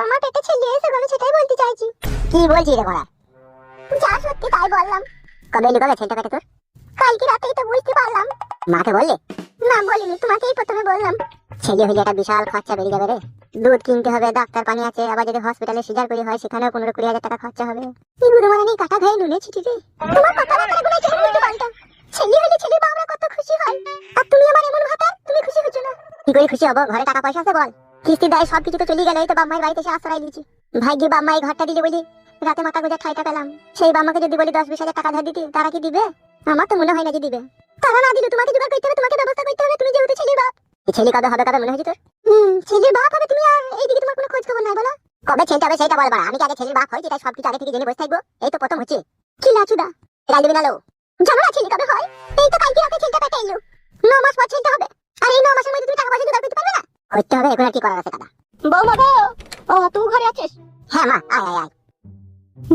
আমার পেটে ছেলে এসে আমি সেটাই বলতে চাইছি। কি বলছিস রে বড়া? যা সত্যি তাই বললাম। কবে লুকাবে ছেলেটা পেটে তোর? কালকে রাতেই তো বুঝতে পারলাম। মাকে বললি? না বলিনি, তোমাকেই প্রথমে বললাম। ছেলে হলে একটা বিশাল খরচা বেরিয়ে যাবে রে। দুধ কিনতে হবে, ডাক্তার পানি আছে, আবার যদি হসপিটালে সিজার করি হয় সেখানেও 15-20 হাজার টাকা খরচা হবে। কি গুরুমানি কাটা গায়ে নুনে ছিটি রে। তোমার কথা বার্তা গুলো যেন উল্টো পাল্টা। ছেলে হলে ছেলের বাবা কত খুশি হয়, আর তুমি আমার এমন ভাতা, তুমি খুশি হচ্ছ না। কি করে খুশি হবো? ঘরে টাকা পয়সা আছে বল? কিস্তি দেয় সবকিছু তো চলে গেল, এই তো বাম্মাইয়ের বাড়িতে এসে আশ্রয় দিয়েছি। ভাগ্যে বাম্মাই ঘরটা দিলে বলি রাতে মাথা গোজা ঠাইটা পেলাম। সেই বাম্মাকে যদি বলি 10-20 হাজার টাকা ধার দিতে, তারা কি দিবে? আমার তো মনে হয় না যে দিবে। তারা না দিলে তোমাকে জোগাড় করতে হবে, তোমাকে ব্যবস্থা করতে হবে। তুমি যেহেতু ছেলের বাপ। এই ছেলে কবে হবে কবে মনে হয়েছে তোর? ছেলের বাপ হবে তুমি, আর এইদিকে তোমার কোনো খোঁজ খবর নাই বলো। কবে ছেলেটা হবে সেটা বল বাড়া। আমি কি আগে ছেলের বাপ হয়েছি তাই সবকিছু আগে থেকে জেনে বসে থাকবো? এই তো প্রথম হচ্ছে। কি লাচুদা গাল দিবি না লো। জানো না ছেলে কবে হয়? এই তো কালকে রাতে ছেলেটা পেটে এলো। 9 মাস পর ছেলেটা হবে। আর এই 9 মাসের মধ্যে তুমি টাকা পয়সা জোগাড় করতে পারবে না? করতে হবে, এখন আর কি করার আছে দাদা? বৌমা গো, ও তুই ঘরে আছিস? হ্যাঁ মা, আয় আয় আয়।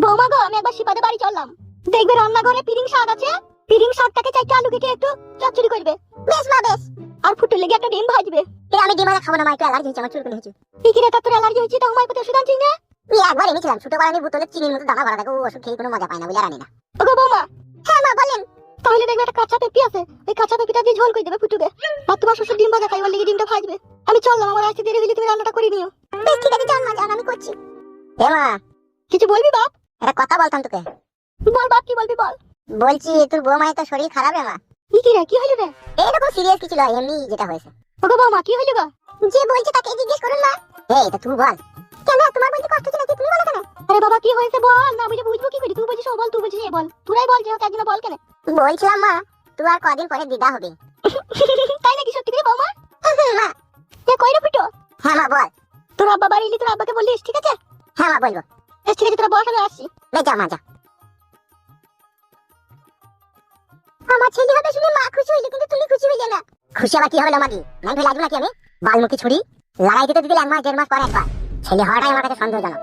বৌমা গো, আমি একবার শিপাদের বাড়ি চললাম। দেখবে রান্নাঘরে পিরিং শাক আছে, পিরিং শাকটাকে 4টা আলু কেটে একটু চচ্চড়ি করবে। বেশ মা বেশ। আর ফুটে লেগে একটা ডিম ভাজবে। আমি ডিম খাবো না মা, একটু অ্যালার্জি হচ্ছে আমার, চুলকুনি হচ্ছে। পিকিরে তোর অ্যালার্জি হয়েছে তো হোমিওপ্যাথি ওষুধ আনছিস না? তুই একবার এনেছিলাম ছোট বারানি বোতলে চিনির মতো দানা ভরা থাকে, ও ওষুধ খেয়ে কোনো মজা পায় না বলে আর আনি না। ওগো বৌমা। হ্যাঁ মা বলেন। তাহলে দেখবে একটা কাঁচা পেঁপি আছে, ওই কাঁচা পেঁপিটা দিয়ে ঝোল করে দেবে ফুটুকে। আর তোমার শ্বশুর ডিম ভাজা খাই, ওর লেগে ডিমটা ভাজবে। আমি চললাম, আমার আসতে দেরি হলে তুমি রান্নাটা করে নিও। বেশ ঠিক আছে, যান মা যান, আমি করছি। এ মা, কিছু বলবি বাপ? একটা কথা বলতাম তোকে। বল বাপ, কি বলবি বল। বলছি তোর বৌমায়ের তো শরীর খারাপ রে মা। কি রে, কি হইলো রে? এইরকম সিরিয়াস কিছু নয়, এমনি যেটা হয়েছে। ওগো বৌমা, কি হইলো গো? যে বলছে তাকে জিজ্ঞেস করুন না। এই তা তুই বল। কেন তোমার বলতে কষ্ট হচ্ছে নাকি, তুমি বলো কেন? আরে বাবা কি হয়েছে বল, না বুঝে বুঝবো কি করি? তুই বুঝিস ও বল, তুই বুঝিস এ বল। তুই বল, যে হোক একদিন বল কেন। বলছিলাম মা, তুই আর কদিন পরে দিদা হবে। তাই নাকি, সত্যি করে বৌমা? মা। এ কইরে ফুটো। হ্যাঁ মা বল। তোর আব্বা বাড়ি এলি তোর আব্বাকে বলিস, ঠিক আছে? হ্যাঁ মা বলবো। বেশ ঠিক আছে, তোরা বস, আমি আসছি। যা মা যা। আমার ছেলে হবে শুনে মা খুশি হইলো, কিন্তু তুমি খুশি হইলে না। খুশি আবার কি হবে মাগি? নাই ভেবে লাগবে নাকি আমি? বালমুখী ছুরি লড়াই দিতে দিতে 1 মাস 1.5 মাস পর একবার। ছেলে হওয়াটাই আমার কাছে সন্দেহজনক।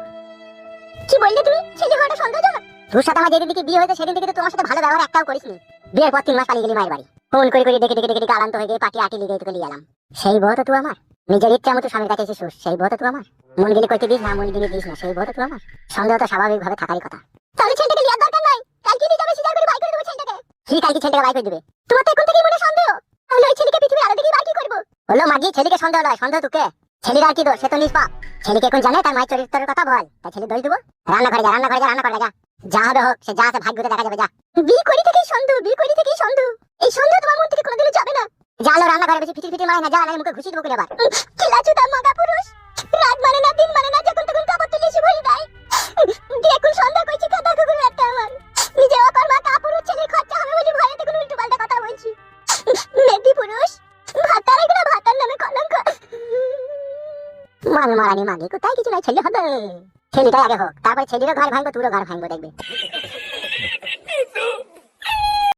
কি বললে তুমি? ছেলে হওয়াটা সন্দেহজনক? তোর সাথে আমার যেদিন থেকে বিয়ে হয়েছে সেদিন থেকে তো তোমার সাথে ভালো ব্যবহার একটাও করিসনি। বিয়ের পর 3 মাস পালিয়ে গেলি মায়ের বাড়ি। ফোন করে করে ডেকে ডেকে ডেকে ডেকে আলান্ত হয়ে গিয়ে পাটি আটি লিগে তোকে নিয়ে এলাম। সেই বউ তো তুই আমার। নিজের ইচ্ছা মতো স্বামীর কাছে এসে সেই বউ তো তুই আমার। মন গেলে কইতে দিস না, মন গেলে দিস না, সেই বউ তো তুই আমার। সন্দেহ তো স্বাভাবিকভাবে থাকারই কথা। তাহলে ছেলেটাকে লিয়ার দরকার নাই, কালকে নিয়ে যাবে, সিজার করে বাই করে দেবো ছেলেটাকে। কি কালকে ছেলেটাকে বাই করে দিবে? তোমার তো এখন থেকেই মনে সন্দেহ। তাহলে ওই ছেলেকে পৃথিবীর আলো দিকে বাই কি করবো? হলো মাগি, ছেলেকে সন্দেহ নয়, সন্দেহ তোকে। ছেলের আর কি দোষ? সে তো নিষ্পাপ। ছেলেকে এখন জানে তার মায়ের চরিত্রের কথা বল, তাই ছেলে দোষ দেবো? রান্নাঘরে যা, রান্নাঘরে যা, রান্না করে যা। যা হবে হোক, সে যা আছে ভাগ্যতে দেখা যাবে, যা। বিয়ে করি থেকেই সন্দেহ, বিয়ে করি থেকেই সন্দেহ। এই সন্দেহ তোমার মন থেকে কোনোদিনও যাবে না। জালো রান্নাঘরে বেশি ফিটির ফিটির মারে না, যা না মুখে ঘুষি দেবো আবার। খেলাচুদা মগা পুরুষ, রাত মানে না দিন মানে না, যখন তখন কাপড় তুলে এসে ভরে দেয়। এখন সন্দেহ করছি কাদা কুকুর একটা আমার। নিজে অপার মা কাপুরুষ, ছেলের খরচা হবে বলে ভয়ে দেখুন উল্টো পাল্টা কথা বলছি। মেদি পুরুষ, ভাতার এগুলো ভাতার নামে কলঙ্ক। মাল মারানি মাগে কোথায় কিছু নাই, ছেলে হবে। ছেলেটাই আগে হোক, তারপর ছেলেরও ঘর ভাঙবো, তোরও ঘর ভাঙবো, দেখবে।